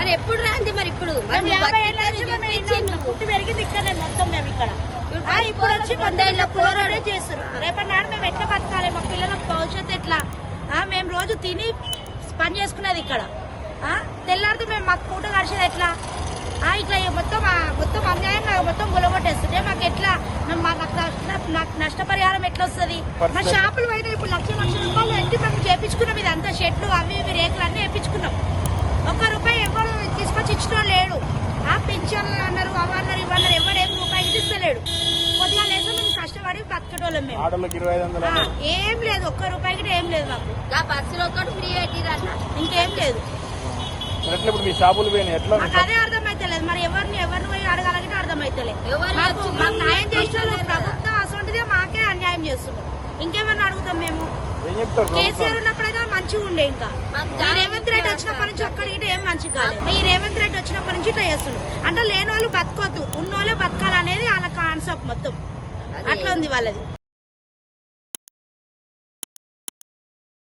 మరి ఎప్పుడు రాంది మరి ఇప్పుడు పుట్టి పెరిగింది ఇక్కడ మొత్తం మేము ఇక్కడ ఇప్పుడు వచ్చి 100 ఏళ్ళ పోరాడే చేస్తున్నారు. రేపటి నాడు మేము ఎట్లా బతకాలి, మా పిల్లలకు భవిష్యత్తు ఎట్లా? మేము రోజు తిని పని చేసుకునేది ఇక్కడ, తెల్లారితే మేము మాకు పూట గడిచేది ఎట్లా? ఇట్లా మొత్తం అన్యాయంగా మొత్తం గులగొట్టేస్తుంటే మాకు ఎట్లా, నాకు నష్టపరిహారం ఎట్లా వస్తుంది? మా షాపులు పైన ఇప్పుడు లక్షల రూపాయలు ఎట్టి మేము చేపించుకున్నాం. ఇదంతా షెట్లు అవి ఇవి రేకులు అన్ని వేయించుకున్నాం. ₹1 ఎవరు తీసుకొచ్చి ఇచ్చిన లేడు. పింఛన్లు అన్నారు, అవన్నారు ఇవన్నారు, ఎవడేం రూపాయి ఇస్తలేడు. కొద్దిగా లేదు మేము కష్టపడి బతకటోళ్ళం మేము. ఏం లేదు, ₹1 ఏం లేదు మాకు. బస్సులో ఫ్రీ పెట్టిరన్న ఇంకేం లేదు. అదే అర్థమైతలేదు. మరి ఎవరిని పోయి అడగాలంటే అర్థమైతలేదు. మాకు న్యాయం చేసిన ప్రభుత్వం అసలుంటిదే మాకే అన్యాయం చేస్తున్నాం. ఇంకేమన్నా అడుగుతాం మేము? కేసీఆర్ ఉన్నప్పుడైతే మంచిగా ఉండే. ఇంకా రేవంత్ రెడ్డి వచ్చినప్పటి నుంచి ఒక్కడికి ఏం మంచిగా కాలేదు. ఈ రేవంత్ రెడ్డి వచ్చినప్పటి నుంచి ఇట్లా చేస్తున్నాడు. అంటే లేని వాళ్ళు బతకొద్దు, ఉన్నోళ్ళే బతకాలనేది వాళ్ళ కాన్సెప్ట్ మొత్తం అట్లా ఉంది వాళ్ళది.